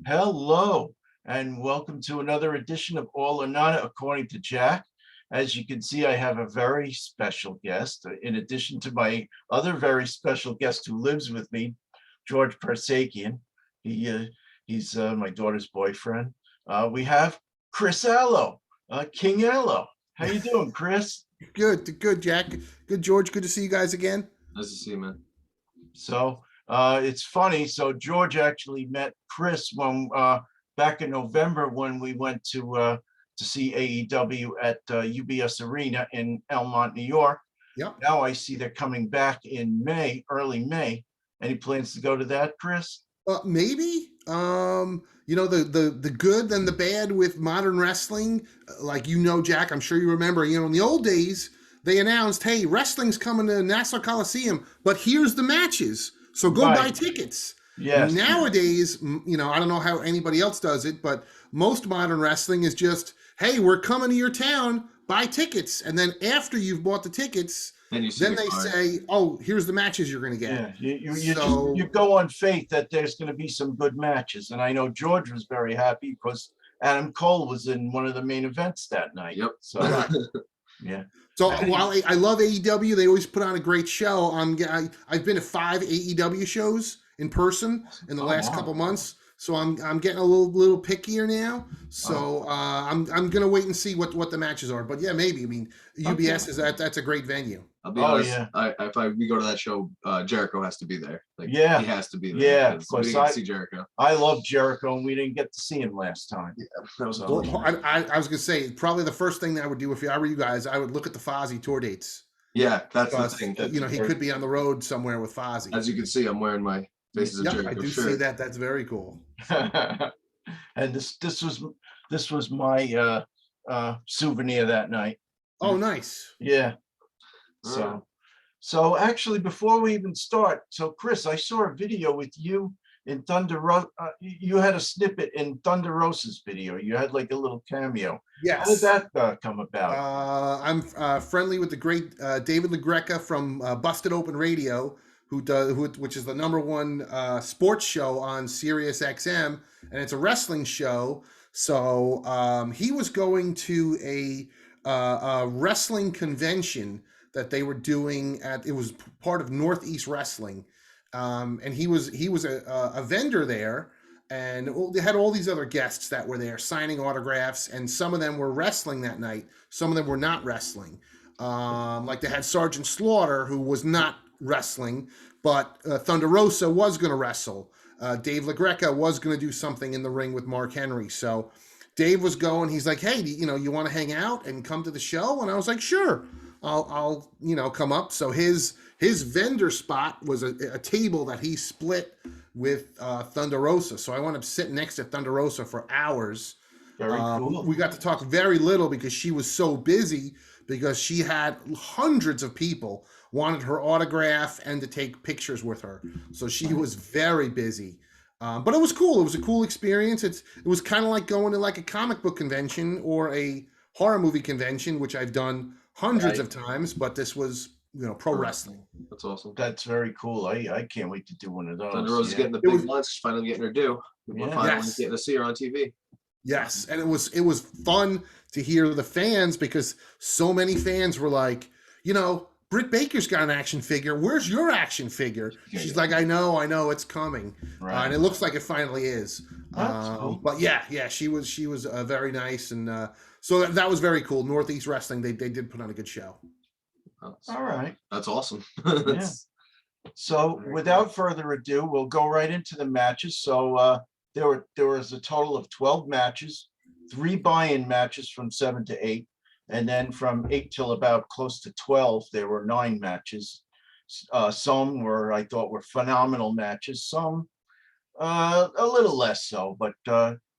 Hello, and welcome to another edition of All or None, according to Jack. As you can see, I have a very special guest. In addition to my other very special guest who lives with me, George Parsekian. He's my daughter's boyfriend. We have Chris Alo, King Alo. How you doing, Chris? Good, Jack. Good, George. Good to see you guys again. Nice to see you, man. So it's funny. So George actually met Chris when back in November when we went to see AEW at UBS Arena in Elmont, New York. Yep. Now I see they're coming back in May, early May. Any plans to go to that, Chris? Maybe. The good and the bad with modern wrestling. Like Jack. I'm sure you remember. In the old days, they announced, "Hey, wrestling's coming to Nassau Coliseum, but here's the matches. So go buy tickets." Yes. Nowadays, I don't know how anybody else does it, but most modern wrestling is just, "Hey, we're coming to your town, buy tickets," and then after you've bought the tickets, then they say, "Oh, here's the matches you're going to get." Yeah, you go on faith that there's going to be some good matches, and I know George was very happy because Adam Cole was in one of the main events that night. Yep. So yeah. So while I love AEW, they always put on a great show. I've been to 5 AEW shows in person in the last couple months, so I'm getting a little pickier now. So I'm gonna wait and see what the matches are. But yeah, maybe. I mean, UBS that's a great venue. I'll be honest. Yeah. We go to that show, Jericho has to be there. He has to be there. Yeah, of course. We didn't get to see Jericho. I love Jericho, and we didn't get to see him last time. Yeah, that was awesome. I was gonna say probably the first thing that I would do if I were you guys, I would look at the Fozzy tour dates. Yeah, that's the thing. He could be on the road somewhere with Fozzy. As you can see, I'm wearing my Faces of Jericho I do see that. That's very cool. And this was my souvenir that night. Oh, nice. Yeah. So actually, before we even start, so Chris, I saw a video with you in Thunder Rosa. You had a snippet in Thunder Rosa's video. You had like a little cameo. Yes. How did that come about? I'm friendly with the great David LaGreca from Busted Open Radio, which is the #1 sports show on Sirius XM, and it's a wrestling show. So he was going to a wrestling convention that they were doing it was part of Northeast Wrestling, and he was a vendor there, and they had all these other guests that were there signing autographs, and some of them were wrestling that night, some of them were not wrestling. Like they had Sergeant Slaughter, who was not wrestling, but Thunder Rosa was going to wrestle. Dave LaGreca was going to do something in the ring with Mark Henry. So Dave was going. He's like, "Hey, you want to hang out and come to the show?" And I was like, "Sure, I'll come up." So his vendor spot was a table that he split with Thunder Rosa. So I wound up sitting next to Thunder Rosa for hours. Very cool. We got to talk very little because she was so busy, because she had hundreds of people wanted her autograph and to take pictures with her. So she was very busy. But it was cool. It was a cool experience. It was kind of like going to like a comic book convention or a horror movie convention, which I've done hundreds of times, but this was, pro wrestling. That's awesome. That's very cool. I can't wait to do one of those. Thunder Rosa's getting the big lunch, finally getting her due. We're finally getting to see her on TV. Yes, and it was fun to hear the fans, because so many fans were like, Britt Baker's got an action figure. Where's your action figure? She's like, I know, it's coming, and it looks like it finally is. Cool. But yeah, she was very nice, and so that was very cool. Northeast Wrestling, they did put on a good show. All right, that's awesome. Yeah. So without further ado, we'll go right into the matches. So there was a total of 12 matches, 3 buy-in matches from 7 to 8. And then from 8 till about close to 12, there were 9 matches. Some I thought were phenomenal matches. Some a little less so, but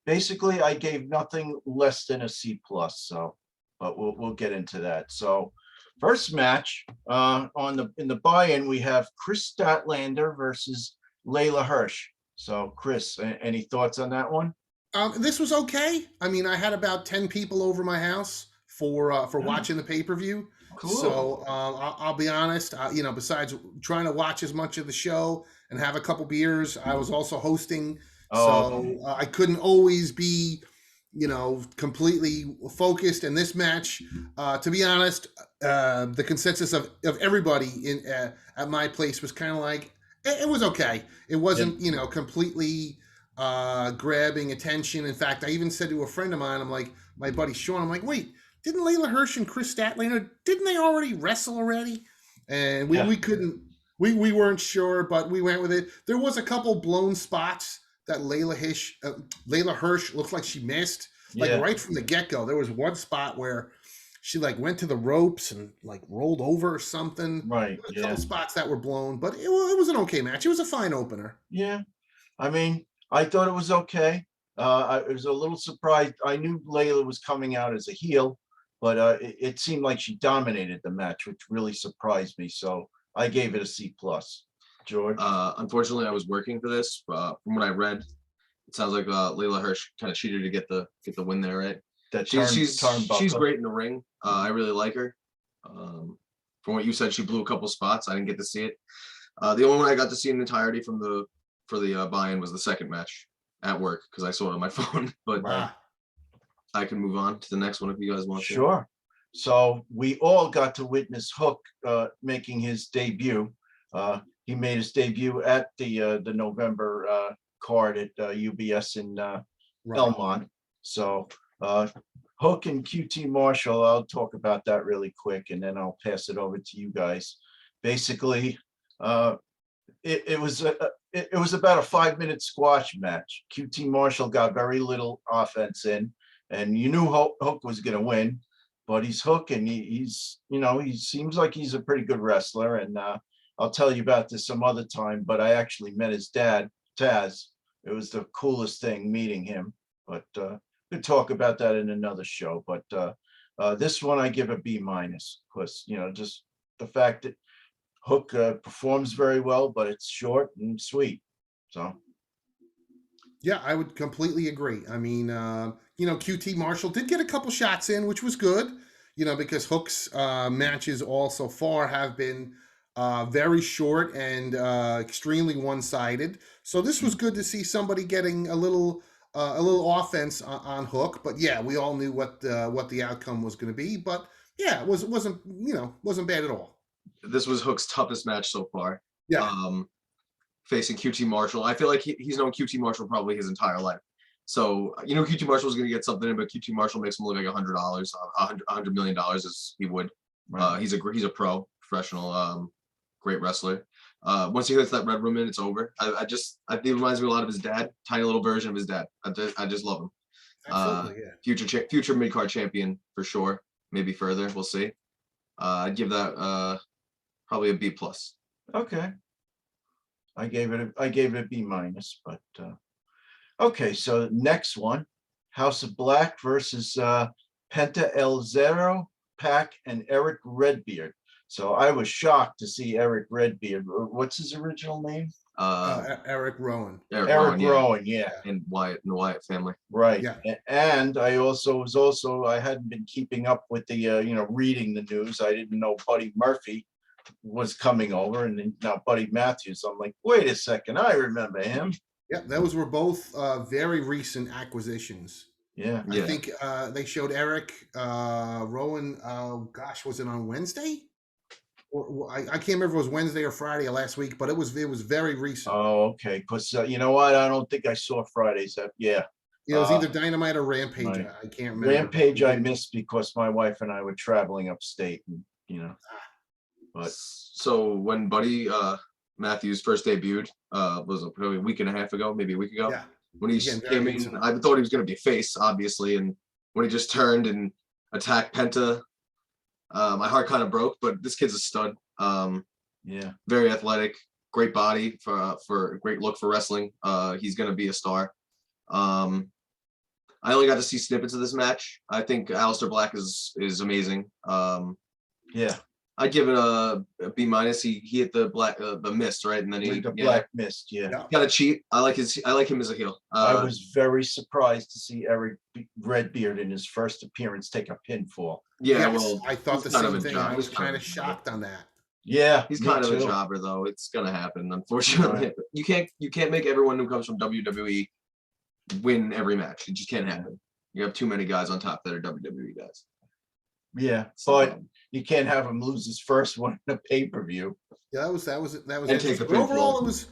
basically I gave nothing less than a C+. So, but we'll get into that. So, first match in the buy-in, we have Chris Statlander versus Layla Hirsch. So, Chris, any thoughts on that one? This was okay. I mean, I had about 10 people over my house for watching the pay-per-view. Cool. So I'll be honest, besides trying to watch as much of the show and have a couple beers, I was also hosting So I couldn't always be, completely focused. In this match, to be honest, the consensus of everybody at my place was kind of like it was okay. It wasn't completely grabbing attention. In fact, I even said to a friend of mine, I'm like, my buddy Sean, I'm like, wait, didn't Layla Hirsch and Chris Statlander, didn't they already wrestle already? And we couldn't. We weren't sure, but we went with it. There was a couple blown spots that Layla Hirsch looked like she missed, like right from the get-go. There was one spot where she like went to the ropes and like rolled over or something. Right. A couple spots that were blown, but it was an okay match. It was a fine opener. Yeah. I mean, I thought it was okay. I was a little surprised. I knew Layla was coming out as a heel, but it seemed like she dominated the match, which really surprised me. So I gave it a C+. George? Unfortunately, I was working for this. From what I read, it sounds like Layla Hirsch kind of cheated to get the win there, right? She's great in the ring. I really like her. From what you said, she blew a couple spots. I didn't get to see it. The only one I got to see in entirety for the buy-in was the second match at work because I saw it on my phone. But I can move on to the next one if you guys want to. Sure. So we all got to witness Hook making his debut. He made his debut at the November card at UBS in Belmont. So Hook and QT Marshall, I'll talk about that really quick, and then I'll pass it over to you guys. Basically, it was about a 5-minute squash match. QT Marshall got very little offense in, and you knew Hook was going to win. But he's Hook, and he seems like he's a pretty good wrestler. And I'll tell you about this some other time, but I actually met his dad, Taz. It was the coolest thing meeting him, but we'll talk about that in another show. But this one I give a B-, because, just the fact that Hook performs very well, but it's short and sweet. So. Yeah, I would completely agree. I mean, QT Marshall did get a couple shots in, which was good, because Hook's matches all so far have been very short and extremely one-sided. So this was good to see somebody getting a little offense on Hook. But yeah, we all knew what the outcome was going to be. But yeah, it wasn't bad at all. This was Hook's toughest match so far. Yeah. Facing QT Marshall. I feel like he's known QT Marshall probably his entire life. So, QT Marshall was going to get something in, but QT Marshall makes him look like $100, $100 million as he would. Right. He's a professional, great wrestler. Once he hits that red room in, it's over. I think it reminds me a lot of his dad, tiny little version of his dad. I just love him. Absolutely, yeah. Future mid-card champion for sure. Maybe further. We'll see. I'd give that probably a B+. Okay. I gave it a B-, but okay. So next one, House of Black versus Penta El Zero, Pac, and Eric Redbeard. So I was shocked to see Eric Redbeard. What's his original name? Eric Rowan. Eric Rowan, yeah. And Wyatt and the Wyatt family. Right. Yeah. And I I hadn't been keeping up with the reading the news. I didn't know Buddy Murphy was coming over, and then now Buddy Matthews. I'm like, wait a second, I remember him. Yeah, those were both very recent acquisitions. Yeah. I think they showed Eric Rowan. Was it on Wednesday? Or I can't remember if it was Wednesday or Friday of last week, but it was very recent. Oh, okay. Because you know what? I don't think I saw Fridays. Yeah. It was either Dynamite or Rampage. Right. I can't remember. Rampage I missed because my wife and I were traveling upstate, and But so when Buddy Matthews first debuted, was probably a week and a half ago, maybe a week ago. Yeah. When he came in, I thought he was going to be a face, obviously, and when he just turned and attacked Penta, my heart kind of broke. But this kid's a stud. Very athletic, great body for a great look for wrestling. He's going to be a star. I only got to see snippets of this match. I think Aleister Black is amazing. I'd give it a B-. He hit the mist, right? And then the black mist, Kind of cheat. I like him as a heel. I was very surprised to see Eric Redbeard in his first appearance take a pinfall. Yeah, well, I thought the same thing. I was kind of shocked on that. Yeah, He's me kind of a too. jobber, though. It's gonna happen, unfortunately. Right. You can't make everyone who comes from WWE win every match. It just can't happen. You have too many guys on top that are WWE guys. Yeah, It's the but problem. you can't have him lose his first one in a pay-per-view. Yeah, that was And take interesting. the But overall, pinfall.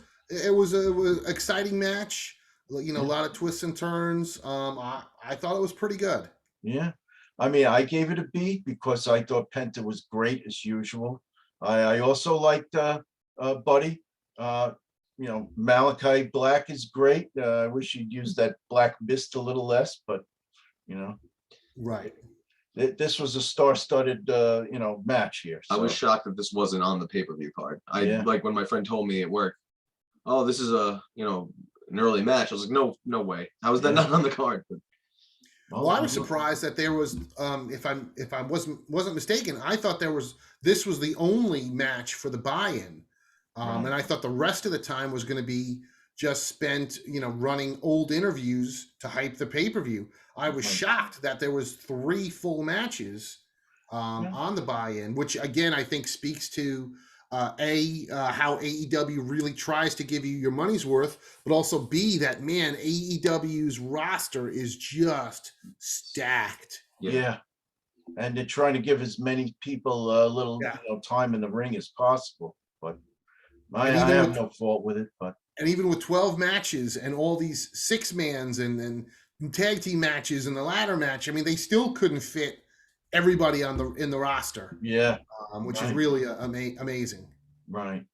it was an exciting match. You know, a Yeah. lot of twists and turns. I thought it was pretty good. Yeah, I mean, I gave it a B because I thought Penta was great as usual. I also liked Buddy. You know, Malachi Black is great. I wish he'd use that black mist a little less, but you know, Right. this was a star-studded you know, match here. I was So shocked that this wasn't on the pay-per-view card. Yeah. Like when my friend told me at work, "Oh, this is an early match." I was like, "No way! How is that Yeah. not on the card?" But Well, I was surprised that there was, if I wasn't mistaken, I thought this was the only match for the buy-in, Right. and I thought the rest of the time was going to be just spent, you know, running old interviews to hype the pay-per-view. I was Right. shocked that there was 3 full matches Yeah. on the buy-in, which again I think speaks to how AEW really tries to give you your money's worth, but also B, that man, AEW's roster is just stacked. Yeah. And they're trying to give as many people a little Yeah. you know, time in the ring as possible. But I And even have with- no fault with it. But And even with 12 matches and all these 6-mans and tag team matches and the ladder match, I mean, they still couldn't fit everybody in the roster, yeah, which is Right. really amazing. right.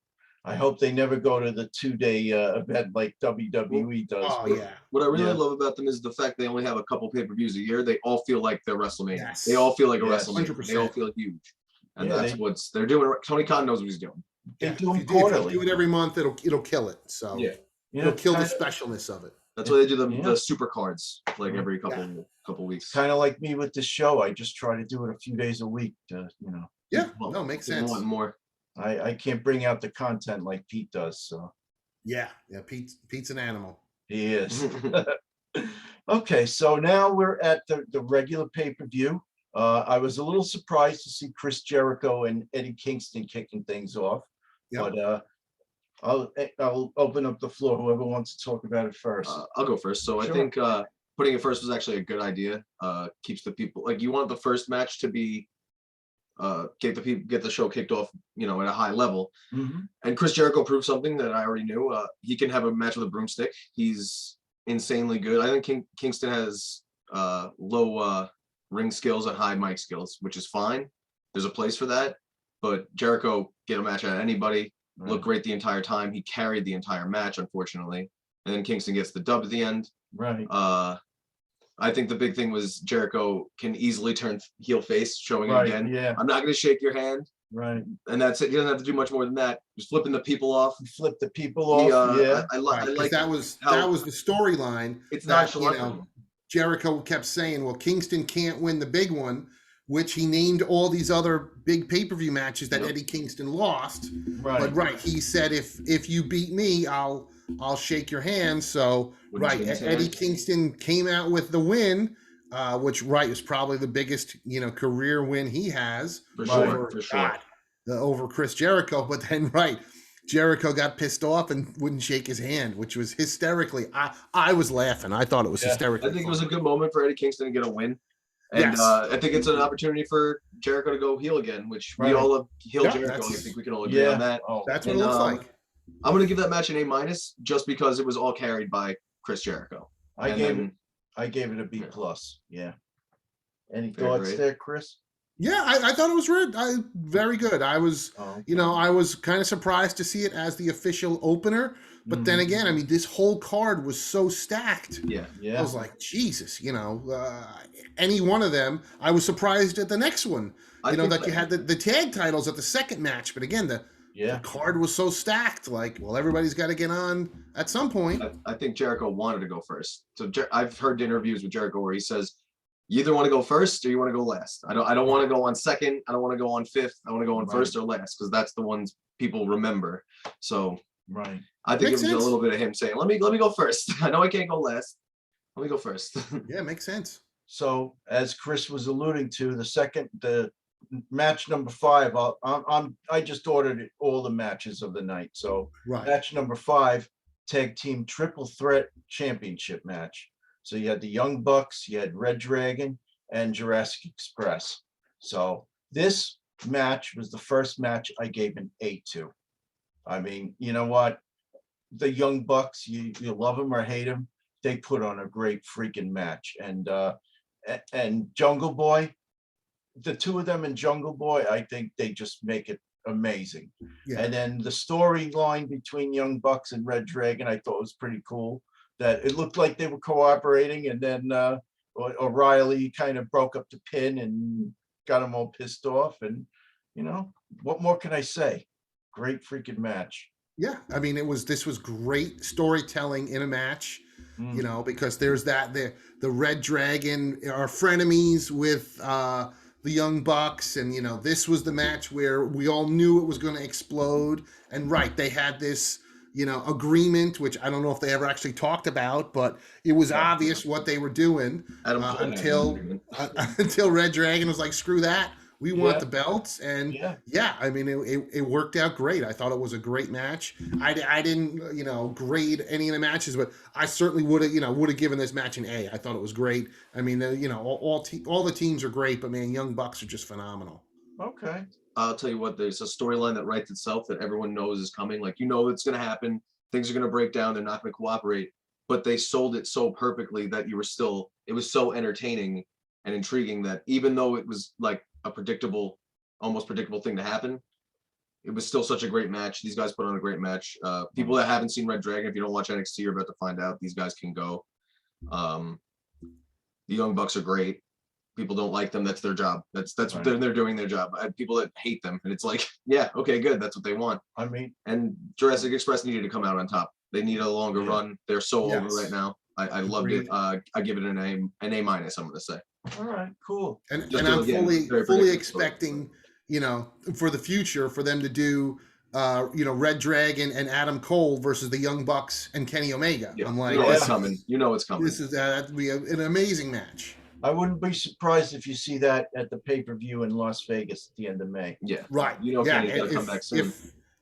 I hope they never go to the 2-day event like WWE does. Oh yeah, what I really Yeah. love about them is the fact they only have a couple pay-per-views a year. They all feel like they're WrestleMania. Yes. They all feel like a Yes. WrestleMania. They all 100%. feel huge, and Yeah, that's they- what they're doing. Tony Khan knows what he's doing. They Yeah. do them If you quarterly. do it every month, it'll kill it. So Yeah. it'll kill the Kind specialness of it. That's why they do Yeah. the super cards like Yeah. every couple weeks. of like me with this show. I just try to do it a few days a week to, you know, Yeah, Well, no, makes They sense. want more. I can't bring out the content like Pete does. So Yeah, Pete's an animal. he is. Okay, so now we're at the regular pay-per-view. I was a little surprised to see Chris Jericho and Eddie Kingston kicking things off. Yep. But I'll open up the floor. Whoever wants to talk about it first. I'll go first. So Sure. I think putting it first was actually a good idea. Keeps the people like you want the first match to be get the show kicked off, you know, at a high level. Mhm. And Chris Jericho proved something that I already knew. He can have a match with a broomstick. He's insanely good. I think Kingston has low ring skills and high mic skills, which is fine. There's a place for that. But Jericho get a match out of anybody. Look great the entire time. He carried the entire match, unfortunately. And then Kingston gets the dub at the end. Right. I think the big thing was Jericho can easily turn heel face, showing it Right. again. Yeah. I'm not going to shake your hand. Right. And that's it. You don't have to do much more than that. Just flipping the people off. Flip the people off. Yeah. I Right, 'cause like that was how the storyline. it's that, nonchalant. Jericho kept saying, well, Kingston can't win the big one, which he named all these other big pay-per-view matches that Yep. Eddie Kingston lost. Right. But he said, if you beat me, I'll shake your hand. So Which is Eddie insane. Kingston came out with the win, which is probably the biggest career win he has For Right. sure. For sure. over Chris Jericho. But then Jericho got pissed off and wouldn't shake his hand, which was hysterically. I was laughing. I thought it was Yeah. hysterical. I think it was a good moment for Eddie Kingston to get a win. And Yes. I think it's an opportunity for Jericho to go heel again, which Right. we all love heel Yeah, Jericho. I that's- think we can all agree Yeah. on that. Oh, That's what And, it looks like. I'm going to give that match an A- just because it was all carried by Chris Jericho. I And gave then- it. I gave it a B Yeah. plus. Yeah. Any Very thoughts great. there, Chris? Yeah, I thought it was very good. I was, Oh, I was kind of surprised to see it as the official opener. But then Mhm. again, I mean, this whole card was so stacked. Yeah. I Yeah. was like, Jesus, any one of them. I was surprised at the next one. I That think you had the tag titles at the second match. But again, the Yeah. card was so stacked. Like, well, everybody's got to get on at some point. I think Jericho wanted to go first. So I've heard interviews with Jericho where he says, "You either want to go first or you want to go last. I don't want to go on second. I don't want to go on fifth. I want to go on Right. first or last because that's the ones people remember." So Right. I think Makes it was sense. a little bit of him saying, "Let me go first. I know I can't go last. Let me go first." Yeah, makes sense. So as Chris was alluding to, the match number 5, I just ordered all the matches of the night. So Right. match number 5, tag team triple threat championship match. So you had the Young Bucks, you had Red Dragon, and Jurassic Express. So this match was the first match I gave an A to. I mean, you know what? The Young Bucks, you love them or hate them, they put on a great freaking match. And Jungle Boy, the two of them in Jungle Boy, I think they just make it amazing. Yeah. And then the storyline between Young Bucks and Red Dragon, I thought was pretty cool. That it looked like they were cooperating, and then O'Reilly kind of broke up the pin and got them all pissed off. And you know, what more can I say? Great freaking match. Yeah, I mean, this was great storytelling in a match, you know, because there's the Red Dragon are frenemies with the Young Bucks, and you know, this was the match where we all knew it was going to explode. And right, they had this, you know, agreement, which I don't know if they ever actually talked about, but it was obvious what they were doing until Red Dragon was like, "Screw that, we want the belts." And yeah, I mean, it worked out great. I thought it was a great match. I didn't, you know, grade any of the matches, but I certainly would have given this match an A. I thought it was great. I mean, you know, all the teams are great, but man, Young Bucks are just phenomenal. Okay. I'll tell you what, there's a storyline that writes itself that everyone knows is coming. Like, you know, it's going to happen. Things are going to break down. They're not going to cooperate, but they sold it so perfectly that it was so entertaining and intriguing that even though it was like almost predictable thing to happen, it was still such a great match. These guys put on a great match. People that haven't seen Red Dragon, if you don't watch NXT, you're about to find out. These guys can go. The Young Bucks are great. People don't like them. That's their job. That's what they're doing their job. People that hate them, and it's like, yeah, okay, good. That's what they want. I mean, and Jurassic Express needed to come out on top. They need a longer run. They're so over right now. I loved it. I give it an A-. I'm going to say. All right, cool. And I'm fully expecting, you know, for the future for them to do, you know, Red Dragon and Adam Cole versus the Young Bucks and Kenny Omega. Yeah. I'm like, it's coming. You know it's coming. This is that'd be an amazing match. I wouldn't be surprised if you see that at the pay-per-view in Las Vegas at the end of May. Yeah. Right. You know, Kenny's got to come back soon.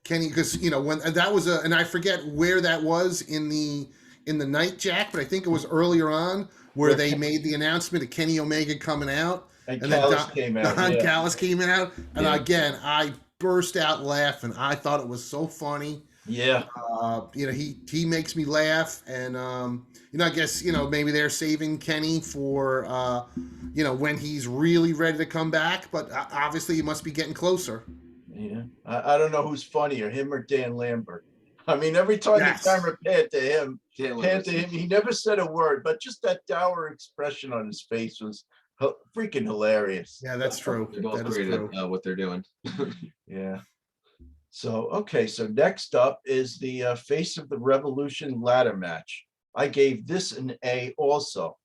Kenny, because you know when that was and I forget where that was in the night, Jack, but I think it was earlier on where they made the announcement of Kenny Omega coming out, and then Don Callis came out, and again I burst out laughing. I thought it was so funny. Yeah. You know, he makes me laugh, and you know, I guess, you know, maybe they're saving Kenny for you know, when he's really ready to come back, but obviously he must be getting closer. Yeah. I don't know who's funnier, him or Dan Lambert. I mean, every time the camera panned to him, he never said a word, but just that dour expression on his face was freaking hilarious. Yeah, that's true. They're both great at what they're doing. Yeah. So, okay. So next up is the Face of the Revolution ladder match. I gave this an A also.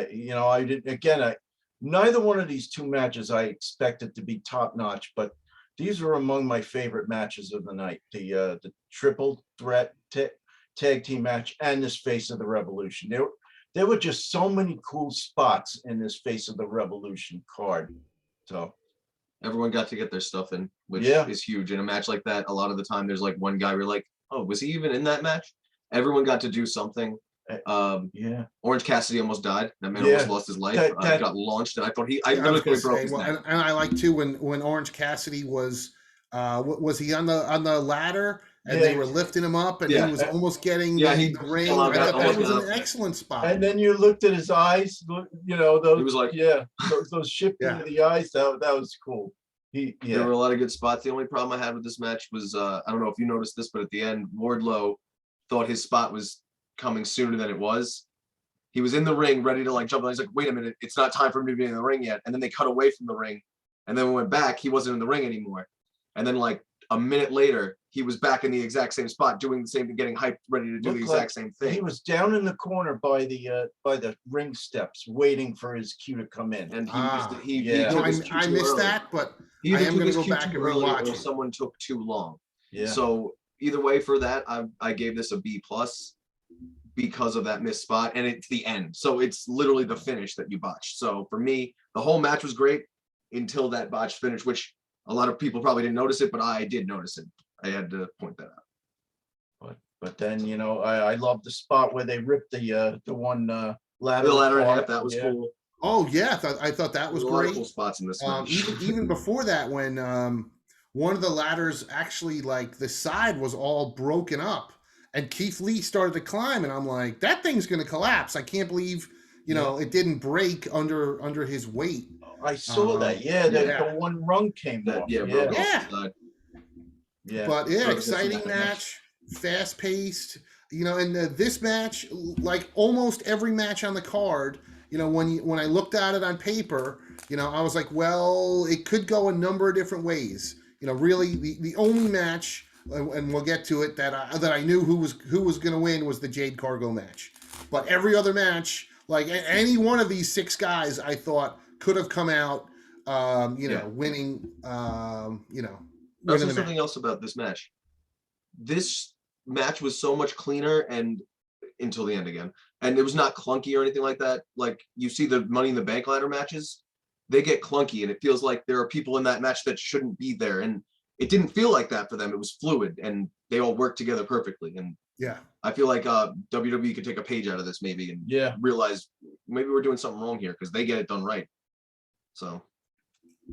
You know, I didn't, again, neither one of these two matches I expected to be top notch, but these were among my favorite matches of the night. The triple threat tag team match and this Face of the Revolution. There were just so many cool spots in this Face of the Revolution card. So everyone got to get their stuff in, which is huge. In a match like that, a lot of the time there's like one guy we're like, oh, was he even in that match? Everyone got to do something. Orange Cassidy almost died. That man almost lost his life. Got launched, and I thought I really broke his neck. And I like too when Orange Cassidy was he on the ladder and they were lifting him up and he was almost getting the ring. I thought that was an excellent spot. And then you looked at his eyes, you know, those he was like, those shifting of the eyes. That was cool. There were a lot of good spots. The only problem I had with this match was I don't know if you noticed this, but at the end, Wardlow thought his spot was coming sooner than it was. He was in the ring ready to like jump on. He's like, wait a minute, it's not time for me to be in the ring yet. And then they cut away from the ring, and then we went back, he wasn't in the ring anymore. And then like a minute later, he was back in the exact same spot doing the same thing, getting hyped, ready to do the exact same thing. He was down in the corner by the ring steps waiting for his cue to come in. And I missed that, but I am going to go back and rewatch it. Someone took too long. Yeah. So either way, for that, I gave this a B+ because of that missed spot, and it's the end. So it's literally the finish that you botched. So for me, the whole match was great. until that botched finish, which a lot of people probably didn't notice it, but I did notice it. I had to point that out. But then, you know, I love the spot where they ripped the one ladder. The ladder in apart. half, that was cool. Oh yeah, I thought that was There's a lot of great. cool spots in this match. Even before that, when one of the ladders actually, like, the side was all broken up, and Keith Lee started to climb, and I'm like, that thing's going to collapse. I can't believe, you know, it didn't break under his weight. I saw that. Yeah, the one rung came off. Yeah. But yeah, exciting match, fast paced. You know, and this match, like almost every match on the card, you know, when I looked at it on paper, you know, I was like, well, it could go a number of different ways. You know, really, the only match, and we'll get to it, that I knew who was going to win was the Jade Cargill match. But every other match, like any one of these 6 guys, I thought could have come out, winning. Also, something else about this match. This match was so much cleaner and until the end again, and it was not clunky or anything like that. Like you see the Money in the Bank ladder matches, they get clunky, and it feels like there are people in that match that shouldn't be there, and it didn't feel like that for them. It was fluid, and they all worked together perfectly. And yeah, I feel like WWE could take a page out of this maybe and realize maybe we're doing something wrong here because they get it done right. So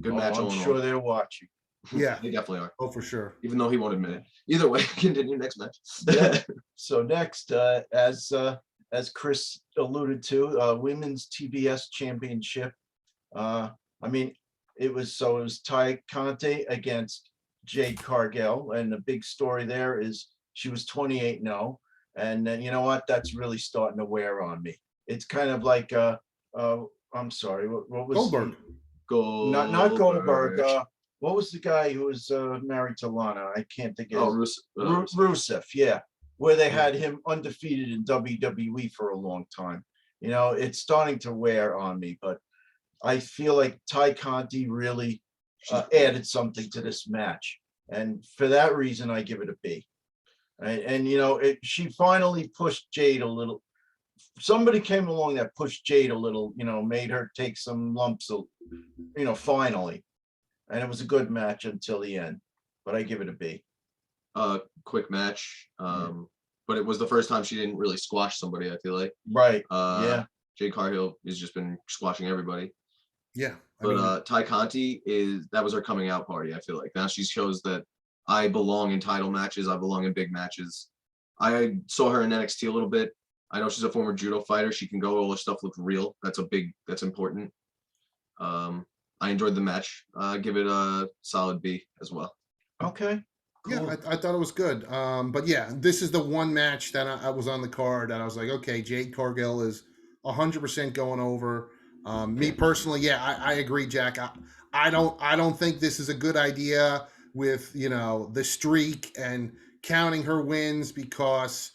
good match. I'm sure they're watching. Yeah, they definitely are. Oh, for sure. Even though he won't admit it. Either way, continue next match. Yeah. So next, as Chris alluded to, women's TBS championship. I mean, it was Ty Conti against Jade Cargill, and the big story there is she was 28-0, and you know what? That's really starting to wear on me. It's kind of like I'm sorry, what was Goldberg? Not Goldberg. What was the guy who was married to Lana? I can't think of Rusev, yeah. Where they had him undefeated in WWE for a long time. You know, it's starting to wear on me, but I feel like Ty Conti really added something to this match. And for that reason, I give it a B. Right? And, you know, she finally pushed Jade a little. Somebody came along that pushed Jade a little, you know, made her take some lumps, you know, finally. And it was a good match until the end, but I give it a B. Quick match, but it was the first time she didn't really squash somebody. I feel like yeah. Jade Cargill has just been squashing everybody. Yeah, but Ty Conti that was her coming out party. I feel like now she shows that I belong in title matches. I belong in big matches. I saw her in NXT a little bit. I know she's a former judo fighter. She can go. All her stuff looked real. That's important. I enjoyed the match. Give it a solid B as well. Okay. Cool. Yeah, I thought it was good. But yeah, this is the one match that I was on the card and I was like, okay, Jade Cargill is 100% going over. Me personally, yeah, I agree, Jack. I don't think this is a good idea with, you know, the streak and counting her wins, because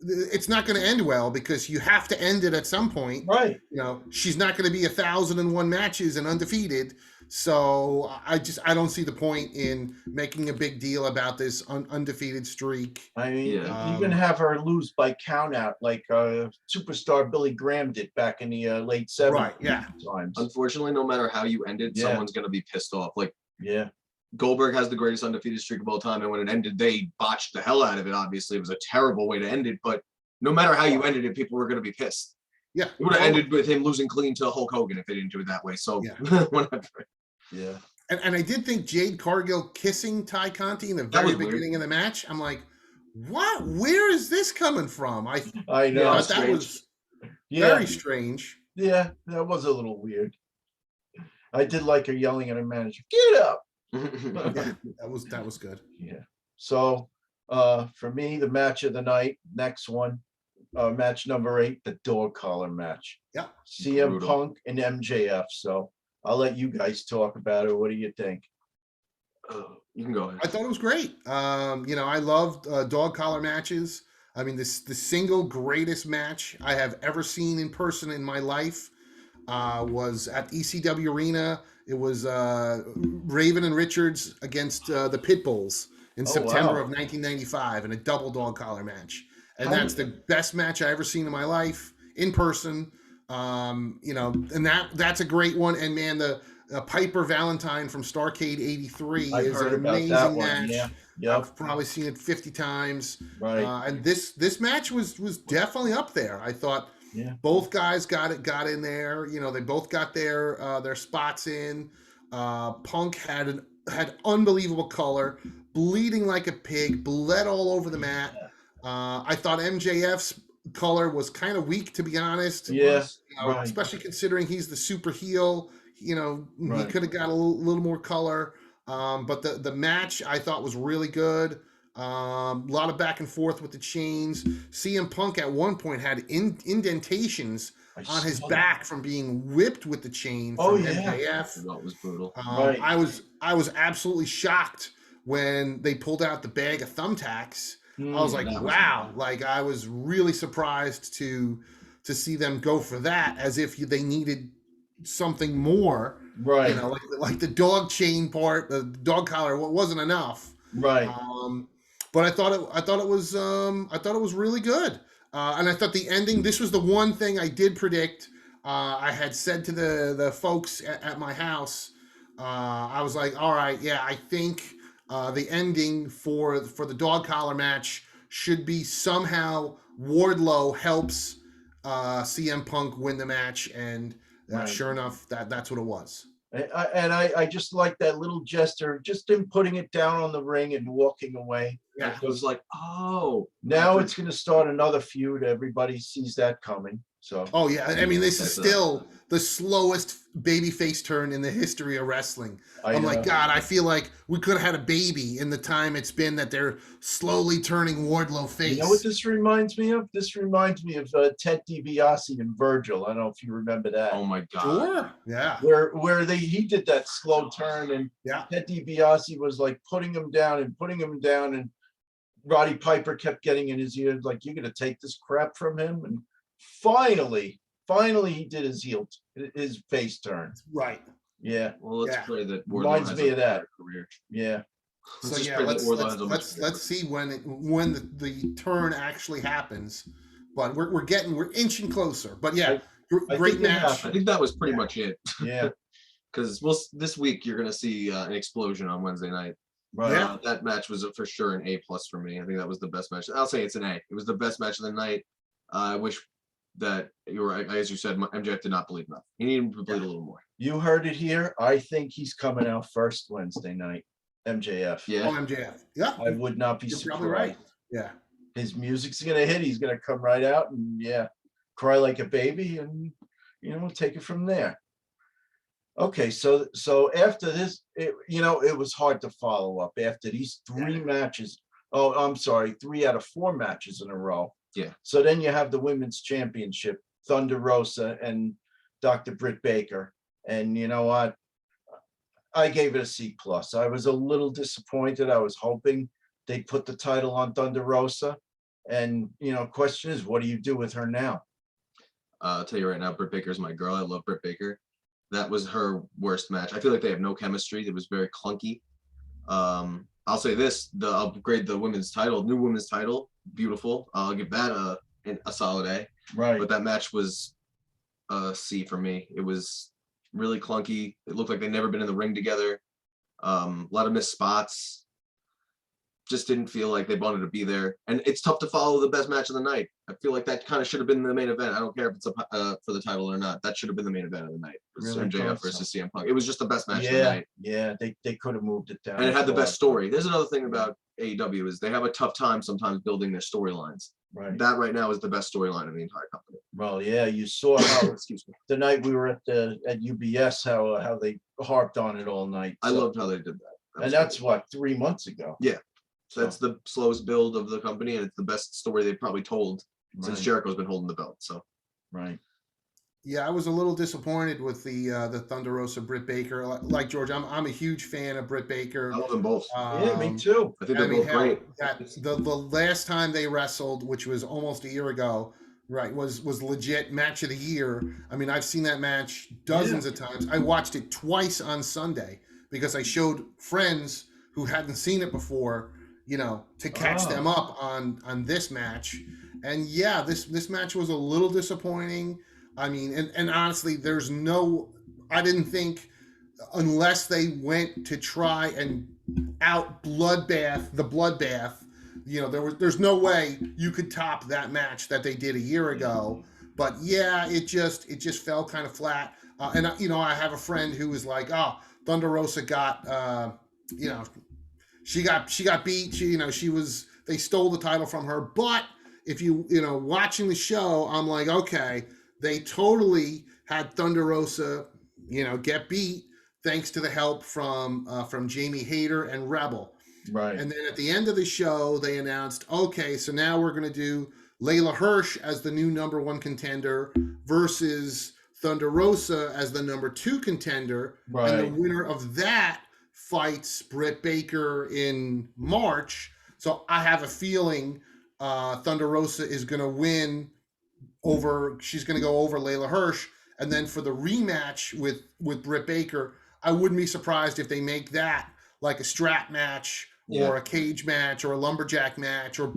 it's not going to end well, because you have to end it at some point. Right. You know, she's not going to be 1,001 matches and undefeated. So I don't see the point in making a big deal about this undefeated streak. I mean, even have her lose by count out like superstar Billy Graham did back in the late 70s. Right, yeah. Times. Unfortunately, no matter how you end it, someone's going to be pissed off. Like, Goldberg has the greatest undefeated streak of all time, and when it ended, they botched the hell out of it. Obviously, it was a terrible way to end it, but no matter how you ended it, people were going to be pissed. Yeah, it would have ended with him losing clean to Hulk Hogan if they didn't do it that way. So, whatever. Yeah. And I did think Jade Cargill kissing Ty Conti in the very beginning of the match, I'm like, what? Where is this coming from? I know. That was very strange. Yeah, that was a little weird. I did like her yelling at her manager, "Get up!" Yeah, that was good. Yeah. So for me, the match of the night, next one, match number 8, the dog collar match. Yeah. CM Punk and MJF. So I'll let you guys talk about it. What do you think? You can go ahead. I thought it was great. You know, I loved dog collar matches. I mean, the single greatest match I have ever seen in person in my life was at ECW Arena. It was Raven and Richards against the Pitbulls in September of 1995 in a double dog collar match. And that's the best match I ever seen in my life in person. You know, and that's a great one. And man, Piper Valentine from Starrcade '83 I've is heard an about amazing that one. match. Yeah. Yep. I've probably seen it 50 times. Right. And this match was definitely up there. I thought both guys got in there. You know, they both got their spots in. Punk had unbelievable color, bleeding like a pig, bled all over the mat. I thought MJF's color was kind of weak, to be honest. Yeah. Especially considering he's the super heel. You know, he could have got a little more color. But the match I thought was really good. A lot of back and forth with the chains. CM Punk at one point had indentations on his back from being whipped with the chain from MJF. That was brutal. I was absolutely shocked when they pulled out the bag of thumbtacks. I was like, wow! Like I was really surprised to see them go for that, as if they needed something more. Right. You know, like the dog chain part, the dog collar wasn't enough. Right. But I thought it was really good. And I thought the ending, this was the one thing I did predict. I had said to the folks at my house, I was like, all right, yeah, I think the ending for the dog collar match should be somehow Wardlow helps CM Punk win the match, and sure enough, that's what it was. I just like that little gesture, just him putting it down on the ring and walking away. Yeah. It was like, oh, now it's going to start another feud. Everybody sees that coming. So. Oh yeah, I mean, this is still the slowest babyface turn in the history of wrestling. I'm like, God, I feel like we could have had a baby in the time it's been that they're slowly turning Wardlow face. You know what this reminds me of? This reminds me of Ted DiBiase and Virgil. I don't know if you remember that. Oh my God. Sure. Yeah. Where he did that slow turn, and Ted DiBiase was like putting him down, and Roddy Piper kept getting in his ear, like, you're going to take this crap from him. And finally he did his face turn. Right. Yeah. Well, let's pray that Wardlow reminds has me of that career. Yeah. So yeah, let's see when the turn actually happens. But we're inching closer. But yeah, great match. I think that was pretty much it. Yeah. Because this week you're gonna see an explosion on Wednesday night. Right. That match was for sure an A+ for me. I think that was the best match. I'll say it's an A. It was the best match of the night. I wish that you were, as you said, MJF did not bleed enough. He needed to bleed a little more. You heard it here. I think he's coming out first Wednesday night. MJF. Yeah. Oh, MJF. Yeah. I would not be surprised. Probably right. Yeah. His music's gonna hit. He's gonna come right out and cry like a baby, and take it from there. Okay, so after this, it was hard to follow up after these three matches. Oh, I'm sorry, 3 out of 4 matches in a row. Yeah. So then you have the women's championship, Thunder Rosa and Dr. Britt Baker. And you know what? I gave it a C+. I was a little disappointed. I was hoping they'd put the title on Thunder Rosa. And, question is, what do you do with her now? I'll tell you right now, Britt Baker is my girl. I love Britt Baker. That was her worst match. I feel like they have no chemistry. It was very clunky. I'll say this: I'll upgrade the women's title, new women's title, beautiful. I'll give that a solid A. Right. But that match was a C for me. It was really clunky. It looked like they'd never been in the ring together. A lot of missed spots. Just didn't feel like they wanted to be there. And it's tough to follow the best match of the night. I feel like that kind of should have been the main event. I don't care if it's for the title or not. That should have been the main event of the night. It was Really MJF versus CM Punk. It was just the best match of the night. Yeah, they could have moved it down. And it had the best story. There's another thing about AEW is they have a tough time sometimes building their storylines. Right. That right now is the best storyline of the entire company. Well, yeah, you saw how Excuse me. the night we were at UBS, how they harped on it all night. I loved how they did that. And that's what, 3 months ago. Yeah. So that's the slowest build of the company, and it's the best story they've probably told since Jericho's been holding the belt. So, right. Yeah, I was a little disappointed with the Thunder Rosa Britt Baker. Like George, I'm a huge fan of Britt Baker. I love them both. Yeah, me too. I think they're both great. The last time they wrestled, which was almost a year ago, right, was legit match of the year. I mean, I've seen that match dozens of times. I watched it twice on Sunday because I showed friends who hadn't seen it before, to catch them up on this match. And yeah, this match was a little disappointing. I mean, and honestly, I didn't think unless they went to try and out bloodbath the bloodbath, there's no way you could top that match that they did a year ago. But yeah, it just fell kind of flat. And I have a friend who was like, "Oh, Thunder Rosa got, she got beat. They stole the title from her." But if watching the show, I'm like, okay, they totally had Thunder Rosa, get beat thanks to the help from Jamie Hayter and Rebel. Right. And then at the end of the show, they announced, okay, so now we're going to do Layla Hirsch as the new number 1 contender versus Thunder Rosa as the number 2 contender. Right. And the winner of that fights Britt Baker in March. So I have a feeling Thunder Rosa is going to win she's going to go over Layla Hirsch. And then for the rematch with Britt Baker, I wouldn't be surprised if they make that like a strap match or a cage match or a lumberjack match or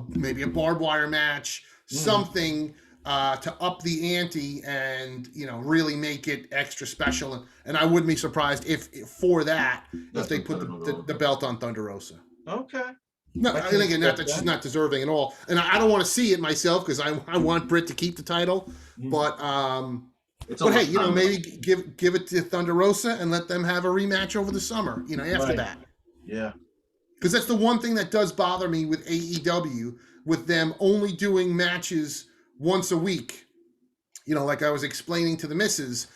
maybe a barbed wire match, something to up the ante and, really make it extra special. And I wouldn't be surprised if they put the belt on Thunder Rosa. Okay. No, and again, not that she's not deserving at all. And I don't want to see it myself because I want Britt to keep the title. But hey, maybe give it to Thunder Rosa and let them have a rematch over the summer, after that. Yeah. Because that's the one thing that does bother me with AEW, with them only doing matches once a week. Like I was explaining to the missus,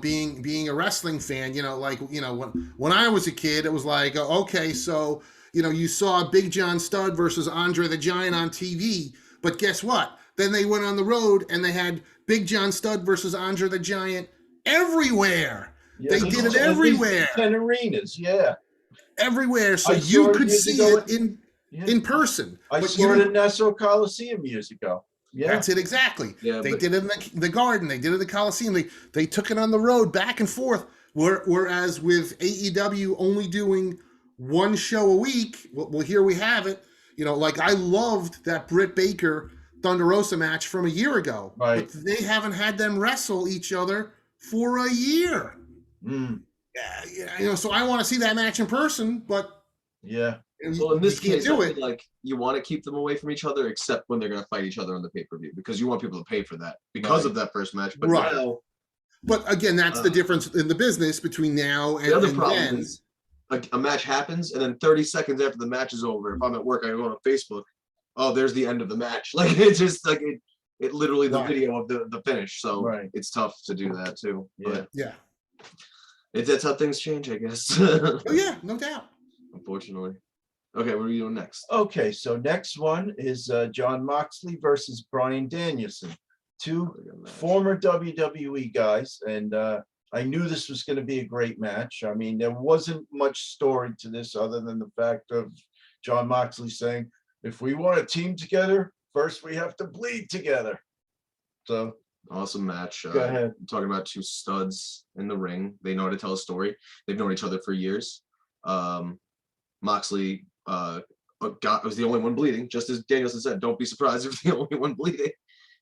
being a wrestling fan, when I was a kid, it was like, okay, so, you saw Big John Studd versus Andre the Giant on TV, but guess what? Then they went on the road and they had Big John Studd versus Andre the Giant everywhere. Yeah, they did it everywhere. 10 arenas, yeah. Everywhere, so you could see it in person. I saw it at Nassau Coliseum years ago. Yeah, that's it exactly. Yeah, they did it in the Garden. They did it at the Coliseum. They took it on the road back and forth. Whereas with AEW only doing one show a week, well, here we have it. Like I loved that Britt Baker Thunder Rosa match from a year ago, right? But they haven't had them wrestle each other for a year. So I want to see that match in person, but so in this case, you want to keep them away from each other, except when they're going to fight each other on the pay-per-view, because you want people to pay for that because of that first match. But now, but again, that's the difference in the business between now and the other problem is a match happens, and then 30 seconds after the match is over, if I'm at work, I go on Facebook. Oh, there's the end of the match. Like it's just like it literally the video of the finish. So it's tough to do that too. Yeah. That's how things change, I guess. Oh yeah, no doubt. Unfortunately. Okay, what are you doing next? Okay, so next one is John Moxley versus Bryan Danielson, 2 former WWE guys, and I knew this was going to be a great match. I mean, there wasn't much story to this other than the fact of John Moxley saying, if we want to team together, first we have to bleed together. So awesome match. Go ahead. I'm talking about 2 studs in the ring. They know how to tell a story. They've known each other for years. Moxley was the only one bleeding, just as Danielson said. Don't be surprised if the only one bleeding.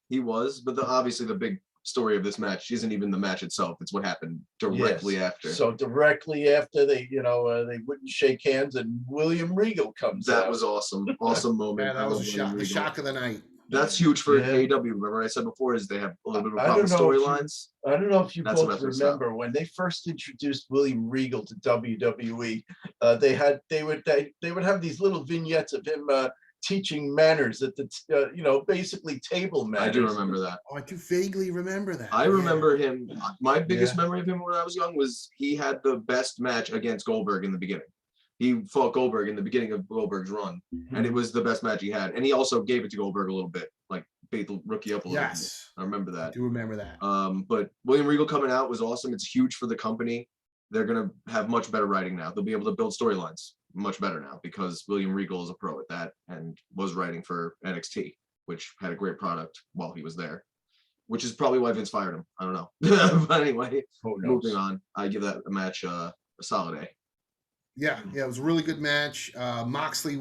He was, but obviously the big story of this match isn't even the match itself. It's what happened directly after. So directly after they wouldn't shake hands and William Regal comes out. That was awesome. Awesome moment. Yeah, that was the shock of the night. That's huge for AEW. Remember what I said before is they have a little bit of problem storylines. I don't know if you both remember when they first introduced William Regal to WWE, they would have these little vignettes of him teaching manners at the basically table manners. I do remember that. Oh, I do vaguely remember that. I remember him. My biggest memory of him when I was young was he had the best match against Goldberg in the beginning. He fought Goldberg in the beginning of Goldberg's run, and it was the best match he had. And he also gave it to Goldberg a little bit, like bait the rookie up a little bit. I remember that. I do remember that. But William Regal coming out was awesome. It's huge for the company. They're gonna have much better writing now. They'll be able to build storylines much better now because William Regal is a pro at that and was writing for NXT, which had a great product while he was there, which is probably why Vince fired him. I don't know. But anyway, moving on. I give that match a solid A. Yeah, it was a really good match. Moxley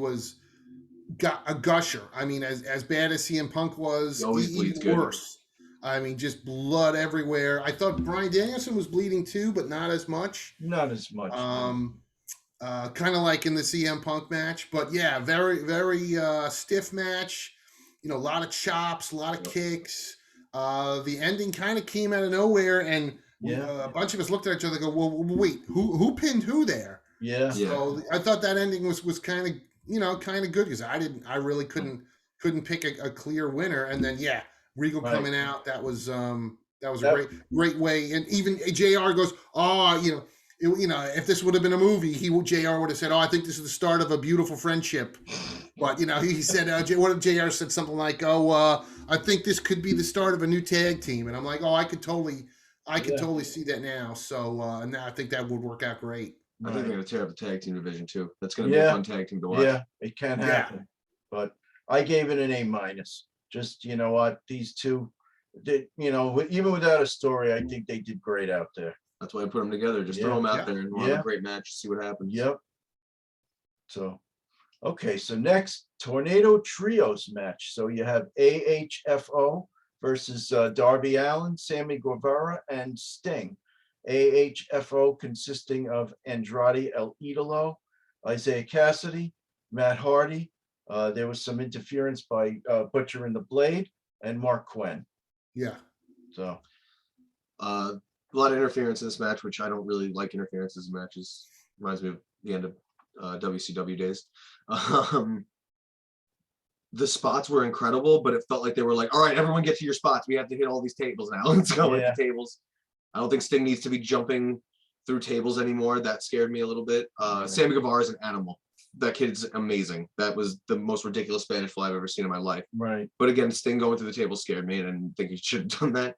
got a gusher. I mean, as bad as CM Punk was, even worse. I mean, just blood everywhere. I thought Bryan Danielson was bleeding too, but not as much. Not as much. Kind of like in the CM Punk match, but yeah, very, very stiff match. A lot of chops, a lot of kicks. The ending kind of came out of nowhere, and a bunch of us looked at each other and go, well, wait, who pinned who there? Yeah. So I thought that ending was kind of kind of good because I really couldn't pick a clear winner. And then Regal coming out, that was a great way. And even JR goes, oh, if this would have been a movie, JR would have said, oh, I think this is the start of a beautiful friendship. But he said, what if JR said something like, oh, I think this could be the start of a new tag team. And I'm like, oh, I could totally see that now. So and I think that would work out great. I think they're going to tear up the tag team division too. That's going to be a fun tag team to watch. Yeah, it can happen. But I gave it an A-. Just, you know what, these two, even without a story, I think they did great out there. That's why I put them together. Just throw them out there and have a great match. See what happens. Yep. So, okay. So next, Tornado Trios match. So you have AHFO versus Darby Allin, Sammy Guevara, and Sting. AHFO consisting of Andrade El Idolo, Isaiah Cassidy, Matt Hardy. There was some interference by Butcher and the Blade and Mark Quinn. Yeah. So. A lot of interference in this match, which I don't really like interferences in matches. Reminds me of the end of WCW days. The spots were incredible, but it felt like they were like, all right, everyone get to your spots. We have to hit all these tables now. Let's go with the tables. I don't think Sting needs to be jumping through tables anymore. That scared me a little bit. Sammy Guevara is an animal. That kid's amazing. That was the most ridiculous Spanish fly I've ever seen in my life. Right. But again, Sting going through the table scared me, and I didn't think he should have done that.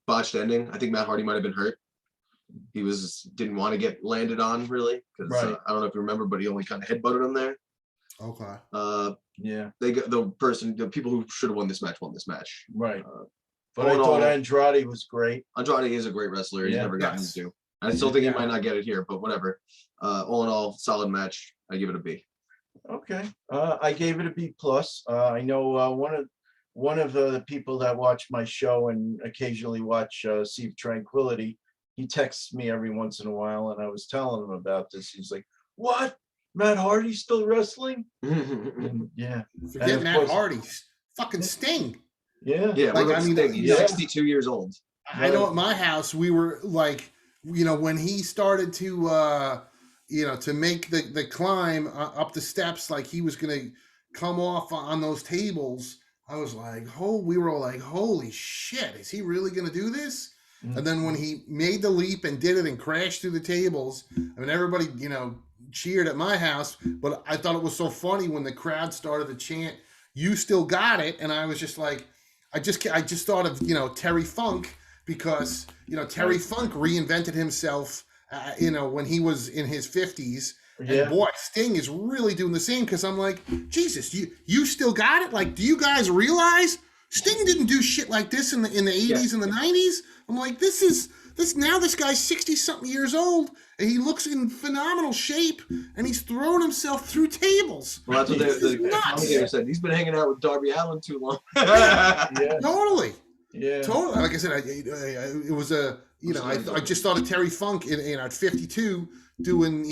Botched ending. I think Matt Hardy might have been hurt. He didn't want to get landed on really because I don't know if you remember, but he only kind of headbutted him there. Okay. They got the people who should have won this match. Right. But I thought Andrade was great. Andrade is a great wrestler. He's never gotten his due. I still think he might not get it here, but whatever. All in all, solid match. I give it a B. Okay. I gave it a B+. I know one of the people that watch my show and occasionally watch Sea of Tranquility, he texts me every once in a while, and I was telling him about this. He's like, what? Matt Hardy's still wrestling? Yeah. Forget Matt Hardy. Fucking Sting. Yeah. Yeah. Like, Sting. He's 62 years old. I know at my house, we were like, when he started to, to make the climb up the steps, like he was going to come off on those tables, I was like, we were all like, holy shit, is he really going to do this? Mm-hmm. And then when he made the leap and did it and crashed through the tables, I mean, everybody, cheered at my house, but I thought it was so funny when the crowd started to chant, you still got it. And I was just like, I just thought of, Terry Funk, because, Terry Funk reinvented himself, when he was in his 50s. And boy, Sting is really doing the same, because I'm like, Jesus, you still got it? Like, do you guys realize Sting didn't do shit like this in the 80s and the 90s? I'm like, this now this guy's 60-something years old, and he looks in phenomenal shape, and he's throwing himself through tables. Well, that's what the commentator said. He's been hanging out with Darby Allin too long. Totally. Yeah. Totally. Like I said, it was I just thought of Terry Funk at 52 doing,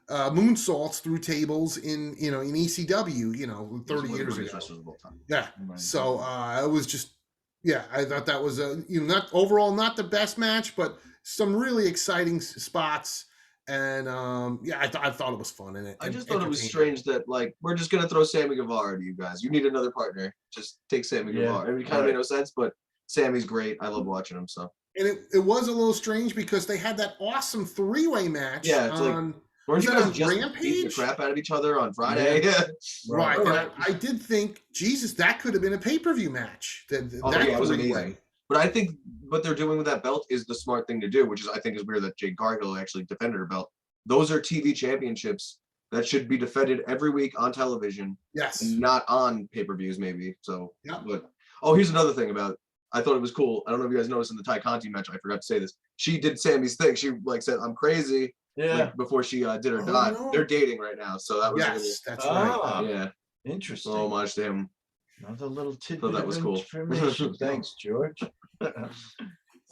moonsaults through tables in ECW, 30 years ago. Yeah. So it was just, I thought that was not overall not the best match, but some really exciting spots. And I thought it was fun. And I just thought it was strange that we're just gonna throw Sammy Guevara to you guys. You need another partner. Just take Sammy Guevara. It kind of made no sense, but Sammy's great. I love watching him. So. And it was a little strange because they had that awesome 3-way match. Yeah, it's weren't you guys just beat the crap out of each other on Friday? Yeah. Right. And I did think, Jesus, that could have been a pay-per-view match. That it was amazing. But I think what they're doing with that belt is the smart thing to do, which I think is weird that Jade Cargill actually defended her belt. Those are TV championships that should be defended every week on television. Yes. And not on pay-per-views, maybe. So, but here's another thing about. I thought it was cool. I don't know if you guys noticed in the Ty Conti match. I forgot to say this. She did Sammy's thing. She said, "I'm crazy." Yeah. Before she did her dive. No. They're dating right now, so that was that's right. Yeah. Interesting. Homage to him. Another little tidbit that of was cool. information. Thanks, George. So,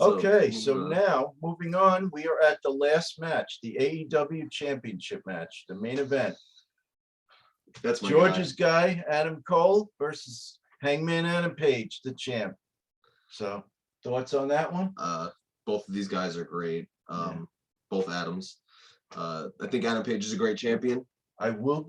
Okay, so now moving on, we are at the last match, the AEW Championship match, the main event. that's my George's guy, Adam Cole versus Hangman Adam Page, the champ. So thoughts on that one? Both of these guys are great. Both Adams. I think Adam Page is a great champion. I will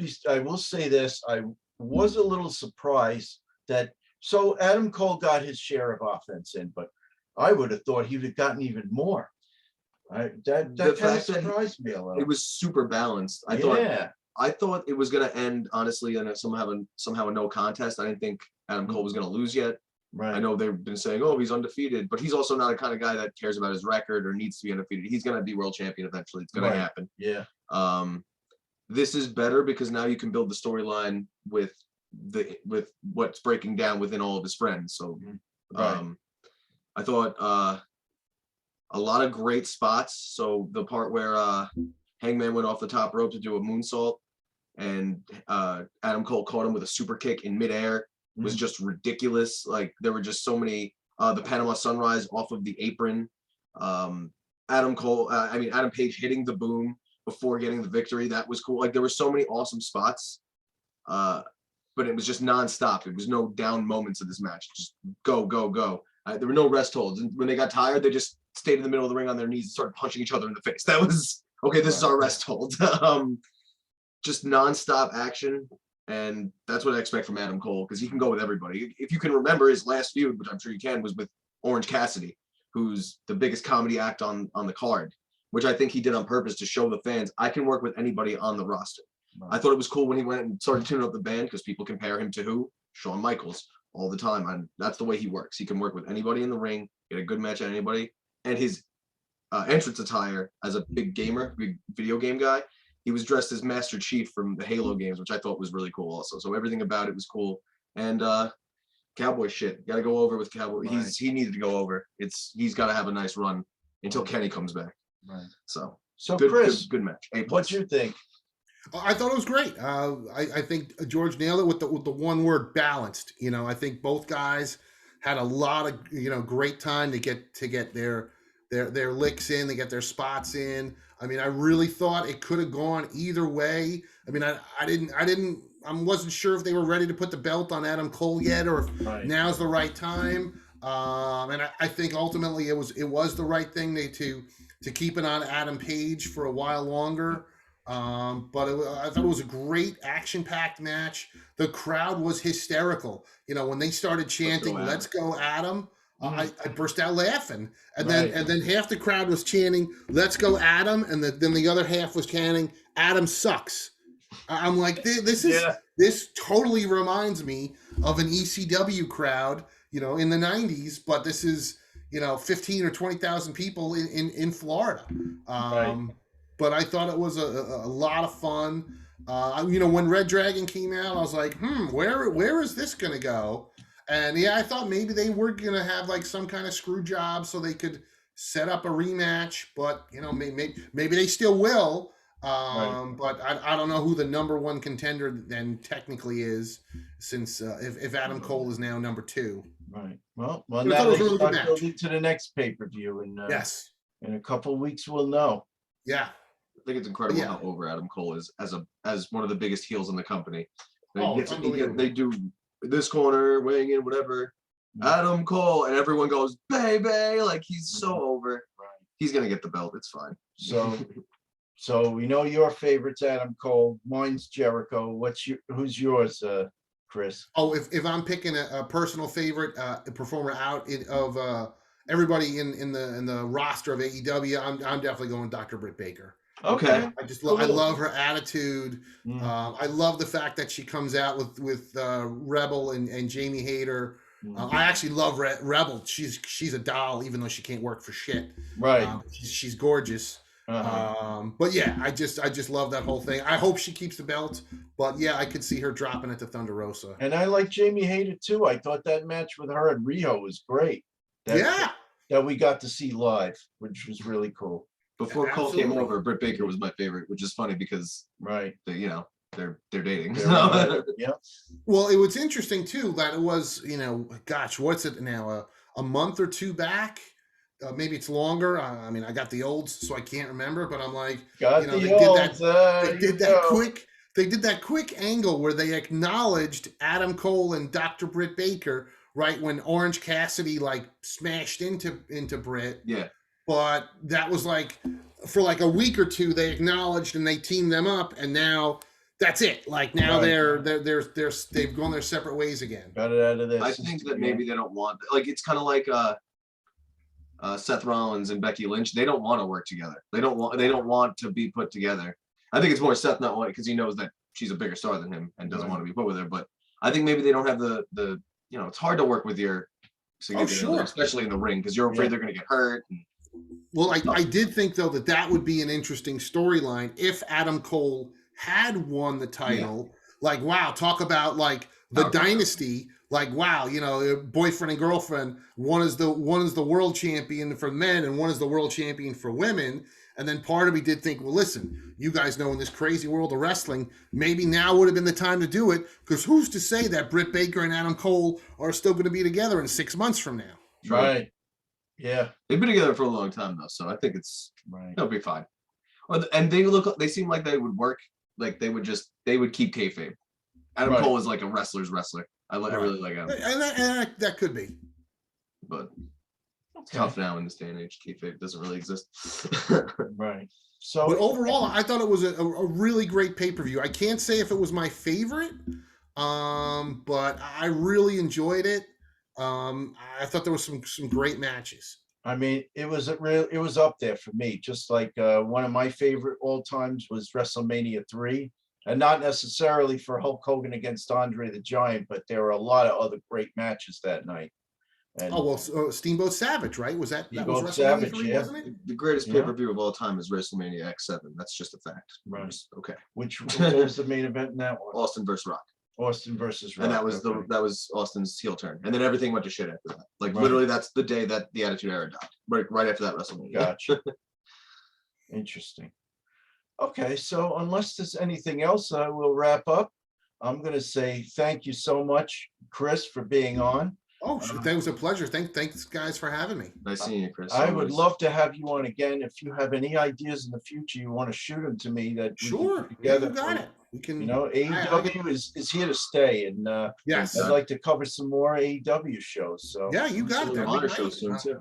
say this. I was a little surprised that so Adam Cole got his share of offense in, but I would have thought he would have gotten even more. That kind of surprised me a little. It was super balanced. I thought it was gonna end honestly in somehow a no contest. I didn't think Adam Cole was gonna lose yet. Right. I know they've been saying, oh, he's undefeated, but he's also not a kind of guy that cares about his record or needs to be undefeated. He's gonna be world champion eventually. It's gonna happen. Yeah. This is better because now you can build the storyline with what's breaking down within all of his friends. So I thought a lot of great spots. So the part where Hangman went off the top rope to do a moonsault and Adam Cole caught him with a super kick in midair was just ridiculous. Like there were just so many, the Panama Sunrise off of the apron. Adam Page hitting the boom before getting the victory. That was cool. Like there were so many awesome spots, but it was just nonstop. It was no down moments of this match. Just go, go, go. There were no rest holds. And when they got tired, they just stayed in the middle of the ring on their knees and started punching each other in the face. That was, okay, this is our rest hold. Just nonstop action. And that's what I expect from Adam Cole, because he can go with everybody. If you can remember his last feud, which I'm sure you can, was with Orange Cassidy, who's the biggest comedy act on the card, which I think he did on purpose to show the fans, I can work with anybody on the roster. I thought it was cool when he went and started tuning up the band, because people compare him to who? Shawn Michaels all the time. And that's the way he works. He can work with anybody in the ring, get a good match at anybody. And his entrance attire as a big gamer, big video game guy, he was dressed as Master Chief from the Halo games, which I thought was really cool also. So everything about it was cool. And Cowboy shit, got to go over with Cowboy. Right. He needed to go over. He's got to have a nice run until Kenny comes back. Right. So good, Chris, good match. What you think? I thought it was great. I think George nailed it with the one word, balanced. You know, I think both guys had a lot of great time to get their licks in, they get their spots in. I mean, I really thought it could have gone either way. I mean, I wasn't sure if they were ready to put the belt on Adam Cole yet, or if now's the right time. And I think ultimately it was the right thing to keep it on Adam Page for a while longer. But I thought it was a great action-packed match. The crowd was hysterical. You know, when they started chanting, "Let's go, Adam." I burst out laughing, and then half the crowd was chanting "Let's go, Adam," and then the other half was chanting "Adam sucks." I'm like, this totally reminds me of an ECW crowd, in the '90s, but this is 15 or 20,000 people in Florida. But I thought it was a lot of fun. When Red Dragon came out, I was like, where is this gonna go? And I thought maybe they were gonna have like some kind of screw job so they could set up a rematch, but maybe they still will. But I don't know who the number one contender then technically is, since if Adam Cole is now number 2. Right. Well, now they start building to the next pay-per-view, and yes, in a couple of weeks we'll know. Yeah. I think it's incredible how over Adam Cole is as one of the biggest heels in the company. They do this corner, weighing in, whatever. Adam Cole, and everyone goes, baby, like he's so over. Right. He's gonna get the belt. It's fine. So we know your favorite's Adam Cole. Mine's Jericho. Who's yours, Chris? Oh, if I'm picking a personal favorite performer out of everybody in the roster of AEW, I'm definitely going Dr. Britt Baker. Okay. I love her attitude. I love the fact that she comes out with Rebel and Jamie Hayter. I actually love Rebel. She's a doll, even though she can't work for shit. Right. She's gorgeous. But yeah, I just love that whole thing. I hope she keeps the belt, but yeah, I could see her dropping it to Thunder Rosa. And I like Jamie Hayter too. I thought that match with her and Rio was great. That we got to see live, which was really cool. Before Cole came over, Britt Baker was my favorite, which is funny because they're dating. Yeah. Well, it was interesting too that it was, gosh, what's it now? A month or two back? Maybe it's longer. I mean, I got the olds, so I can't remember. But I'm like, Got they the did olds, that. They you did that know. quick. They did that quick angle where they acknowledged Adam Cole and Dr. Britt Baker right when Orange Cassidy like smashed into Britt. Yeah. But that was like for like a week or two they acknowledged and they teamed them up, and now that's it. Like now Right. they've gone their separate ways again. Got it out of this. I think that maybe they don't want, like, it's kind of like Seth Rollins and Becky Lynch. They don't want to work together. They don't want to be put together. I think it's more Seth not wanting because he knows that she's a bigger star than him and doesn't want to be put with her. But I think maybe they don't have the it's hard to work with your significant other, especially in the ring, because you're afraid they're going to get hurt. Well, I did think though that would be an interesting storyline if Adam Cole had won the title. Like, wow, talk about like the dynasty. Like, wow, boyfriend and girlfriend. One is the world champion for men, and one is the world champion for women. And then part of me did think, well, listen, you guys know in this crazy world of wrestling, maybe now would have been the time to do it, because who's to say that Britt Baker and Adam Cole are still going to be together in 6 months from now? Right. Yeah. They've been together for a long time though, so I think it'll be fine. And they seem like they would work, like they would keep kayfabe. Adam Cole is like a wrestler's wrestler. I really like Adam. And that could be. But it's tough now in this day and age. Kayfabe doesn't really exist. Right. So, but overall, I thought it was a really great pay-per-view. I can't say if it was my favorite, but I really enjoyed it. I thought there was some great matches. I mean, it was up there for me. Just like one of my favorite all times was WrestleMania 3, and not necessarily for Hulk Hogan against Andre the Giant, but there were a lot of other great matches that night. And, Steamboat Savage, right? Was that was WrestleMania Savage, 3, wasn't it? The greatest pay-per-view of all time is WrestleMania X7. That's just a fact. Right. Okay. Which was the main event in that one? Austin versus Rock. Austin versus Rock. And that was that was Austin's heel turn. And then everything went to shit after that. Like literally that's the day that the Attitude Era died. Right after that WrestleMania. Gotcha. Interesting. Okay, so unless there's anything else, I will wrap up. I'm going to say thank you so much, Chris, for being on. Oh, that was a pleasure. Thanks, guys, for having me. Nice seeing you, Chris. I would love to have you on again. If you have any ideas in the future, you want to shoot them to me. That sure, together. You got it. We can. AEW is here to stay, and yes, I'd like to cover some more AEW shows. So yeah, you got it. Honor shows soon too.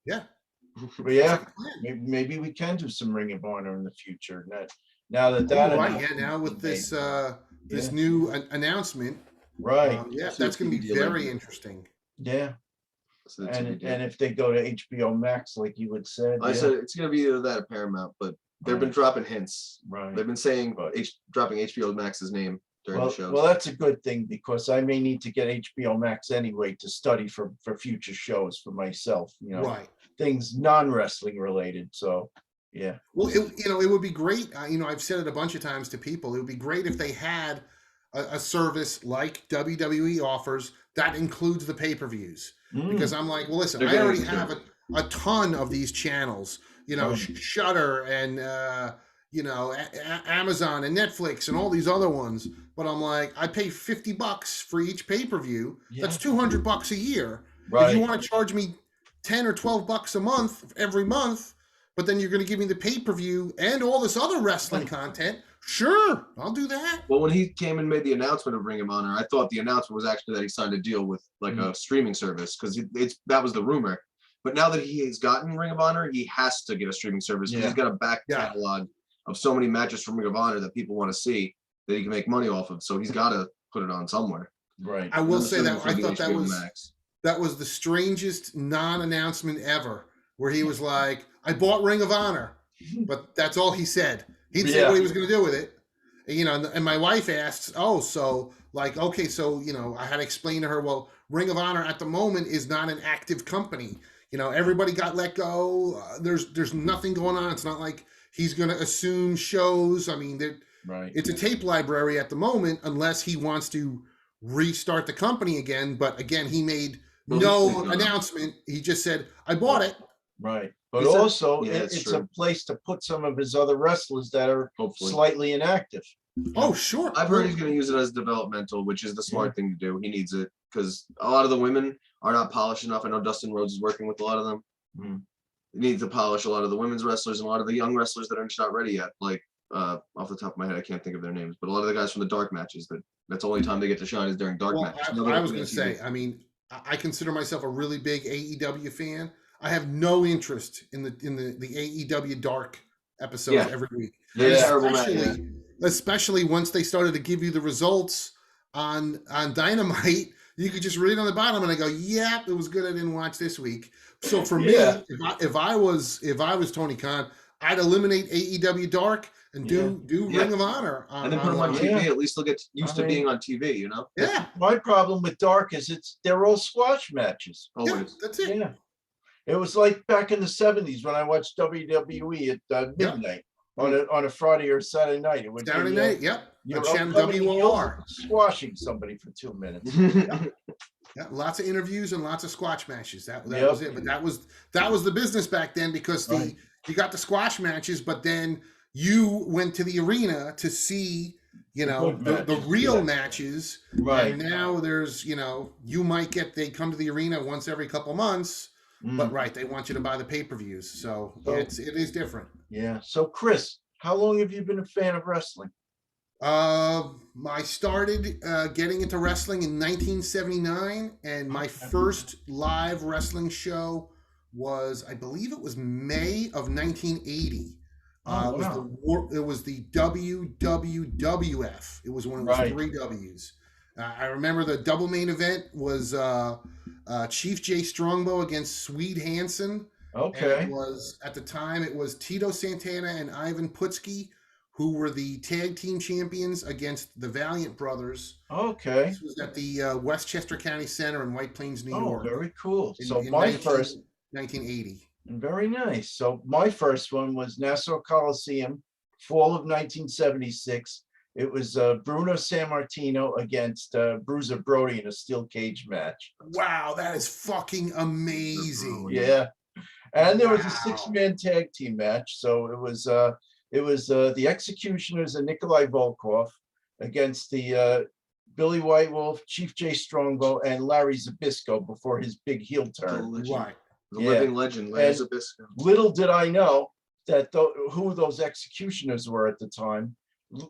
Yeah. But yeah, maybe we can do some Ring of Honor in the future. Now that now with this this new announcement, right? That's going to be very interesting. Yeah. And if they go to HBO Max, like you would said, I said it's going to be either that or Paramount, but they've been dropping hints. Right. They've been saying dropping HBO Max's name during the shows. Well, that's a good thing because I may need to get HBO Max anyway to study for future shows for myself. Right. Things non-wrestling related. So yeah. Well, it would be great. I've said it a bunch of times to people. It would be great if they had a service like WWE offers that includes the pay-per-views. Because I'm like, well, listen, I already have a ton of these channels. Shudder and Amazon and Netflix and all these other ones. But I'm like, I pay $50 for each pay-per-view. Yeah. That's $200 a year. Right. If you want to charge me $10 or $12 a month every month, but then you're going to give me the pay-per-view and all this other wrestling content. Sure, I'll do that. Well, when he came and made the announcement of Ring of Honor, I thought the announcement was actually that he signed a deal with like a streaming service because that was the rumor. But now that he has gotten Ring of Honor, he has to get a streaming service because he's got a back catalog of so many matches from Ring of Honor that people want to see that he can make money off of. So he's got to put it on somewhere. Right. I will say that I thought that was the strangest non-announcement ever, where he was like, "I bought Ring of Honor," but that's all he said. He didn't say what he was going to do with it. And my wife asks, I had to explain to her, well, Ring of Honor at the moment is not an active company. Everybody got let go. There's nothing going on. It's not like he's going to assume shows. I mean, it's a tape library at the moment, unless he wants to restart the company again. But again, he made no announcement. He just said, I bought it. Right. But also, it's a place to put some of his other wrestlers that are slightly inactive. Oh, sure. I've heard he's going to use it as developmental, which is the smart thing to do. He needs it because a lot of the women are not polished enough. I know Dustin Rhodes is working with a lot of them. He needs to polish a lot of the women's wrestlers and a lot of the young wrestlers that are just not ready yet. Like off the top of my head, I can't think of their names, but a lot of the guys from the dark matches that's the only time they get to shine is during dark matches. I was going to say, I mean, I consider myself a really big AEW fan. I have no interest in the AEW dark episodes every week. Especially once they started to give you the results on Dynamite, you could just read it on the bottom and I go, yeah, it was good. I didn't watch this week. So for me, if I was Tony Khan, I'd eliminate AEW Dark and do Ring of Honor. And then put them on TV. At least they'll get used to being on TV, you know? Yeah. My problem with Dark is they're all squash matches. Always. Yeah, that's it. Yeah. It was like back in the 70s when I watched WWE at midnight on a Friday or Saturday night. It would Saturday night, You're WOR. squashing somebody for 2 minutes. Yeah, lots of interviews and lots of squash matches. That was it. But that was the business back then because you got the squash matches, but then you went to the arena to see, the real matches. Right. And now there's, they come to the arena once every couple months, but they want you to buy the pay-per-views. So it is different. Yeah. So Chris, how long have you been a fan of wrestling? I started getting into wrestling in 1979, and my first live wrestling show was, I believe it was May of 1980. It was the WWWF. It was when it was 3 W's. I remember the double main event was Chief Jay Strongbow against Swede Hansen. Okay. And at the time it was Tito Santana and Ivan Putski, who were the tag team champions against the Valiant Brothers. Okay. This was at the Westchester County Center in White Plains, New York. Oh, very cool. So in my first 1980. Very nice. So my first one was Nassau Coliseum, fall of 1976. It was Bruno Sammartino against Bruiser Brody in a steel cage match. Wow, that is fucking amazing. Yeah. And there was a 6-man tag team match. So it was the Executioners and Nikolai Volkov against the Billy White Wolf, Chief Jay Strongbow, and Larry Zbyszko before his big heel turn. Right. The living legend, Larry Zbyszko. Little did I know that who those Executioners were at the time.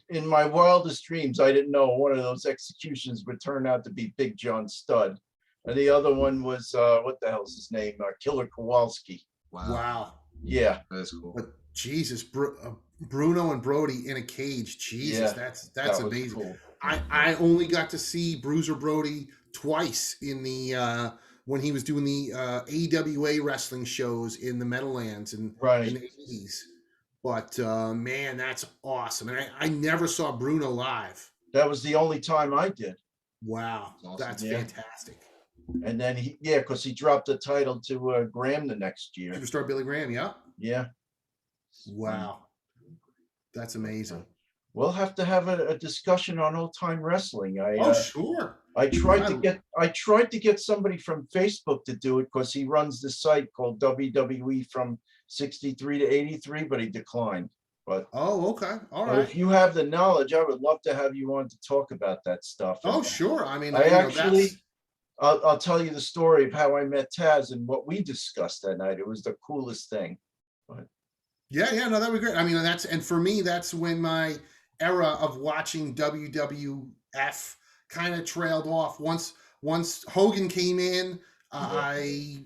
In my wildest dreams, I didn't know one of those Executioners would turn out to be Big John Studd. And the other one was, what the hell's his name? Killer Kowalski. Wow. Yeah. That's cool. But Jesus, Bruno and Brody in a cage. Jesus, that's amazing. Cool. I only got to see Bruiser Brody twice in the when he was doing the AWA wrestling shows in the Meadowlands in the 80s. But man, that's awesome. And I never saw Bruno live. That was the only time I did. Wow, awesome. That's fantastic. And then because he dropped the title to Graham the next year. Superstar Billy Graham, Yeah. Wow. That's amazing. We'll have to have a discussion on old time wrestling. Sure. I tried to get somebody from Facebook to do it because he runs this site called WWE from 63 to 83, but he declined. But okay. All right. If you have the knowledge, I would love to have you on to talk about that stuff. Sure. I mean, I'll tell you the story of how I met Taz and what we discussed that night. It was the coolest thing. But no, that would be great. I mean, and for me, that's when my era of watching WWF kind of trailed off. Once Hogan came in, I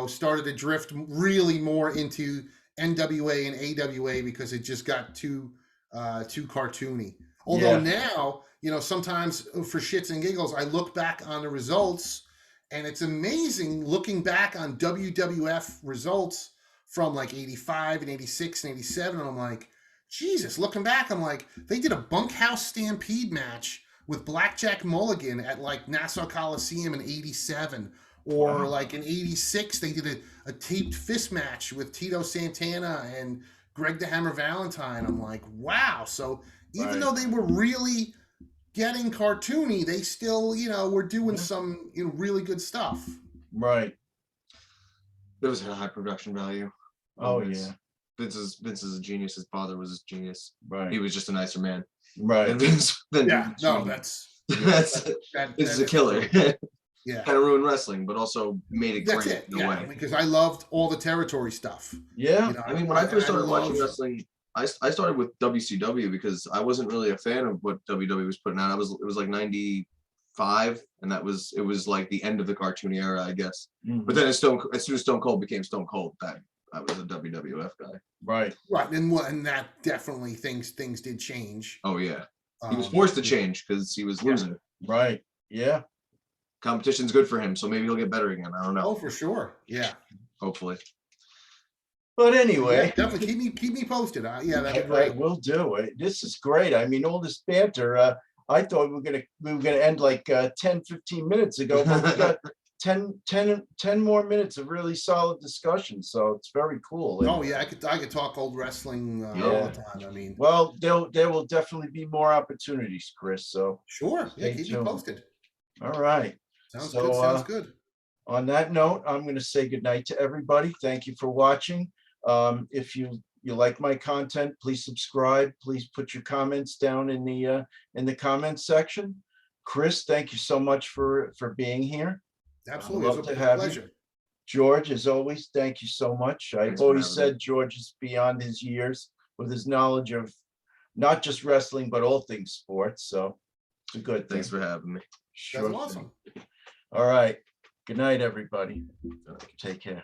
started to drift really more into NWA and AWA because it just got too cartoony. Although now, sometimes for shits and giggles, I look back on the results, and it's amazing looking back on WWF results from like 85 and 86 and 87. And I'm like, Jesus, looking back, I'm like, they did a bunkhouse stampede match with Blackjack Mulligan at like Nassau Coliseum in 87. Or like in 86, they did a taped fist match with Tito Santana and Greg the Hammer Valentine. I'm like, wow. So even though they were really getting cartoony, they still, were doing some really good stuff. Right. It was a high production value. Oh, yeah. Vince is a genius. His father was a genius. Right. He was just a nicer man. Right. And Vince, Yeah, no, that's that this is a is killer. Yeah, Kind of ruined wrestling, but also made it that's great it. in a Yeah, way. because I loved all the territory stuff. Yeah. You know, I mean, when I first started love- watching wrestling, I started with WCW because I wasn't really a fan of what WWE was putting out. It was like 95, and it was like the end of the cartoony era, I guess. Mhm. But then as soon as Stone Cold became Stone Cold, that I was a WWF guy. Right. right, and that definitely things did change. Oh yeah, he was forced to change because he was losing. Right. Yeah. Competition's good for him, so maybe he'll get better again. I don't know. Oh, for sure. Yeah. Hopefully. But Yeah, anyway, definitely keep me posted. Yeah, that'd be I great. will do. This is great. I mean, all this banter, I thought we were gonna end like 10, 15 minutes ago, but we got 10 more minutes of really solid discussion. So it's very cool. Oh yeah, I could talk old wrestling all Yeah. the time. I mean, Well, there will definitely be more opportunities, Chris. So sure. Yeah, Stay keep me tuned. posted. all right. Sounds So, good. Sounds good. On that note, I'm going to say goodnight to everybody. Thank you for watching. If you like my content, please subscribe. Please put your comments down in the comments section. Chris, thank you so much for being here. Absolutely, love it's to a have you. pleasure. George, as always, thank you so much. I've Thanks for always having me. said George is beyond his years with his knowledge of not just wrestling, but all things sports. So it's a good thing. Thanks for having me. Sure That's thing. awesome. All right. Good night, everybody. Take care.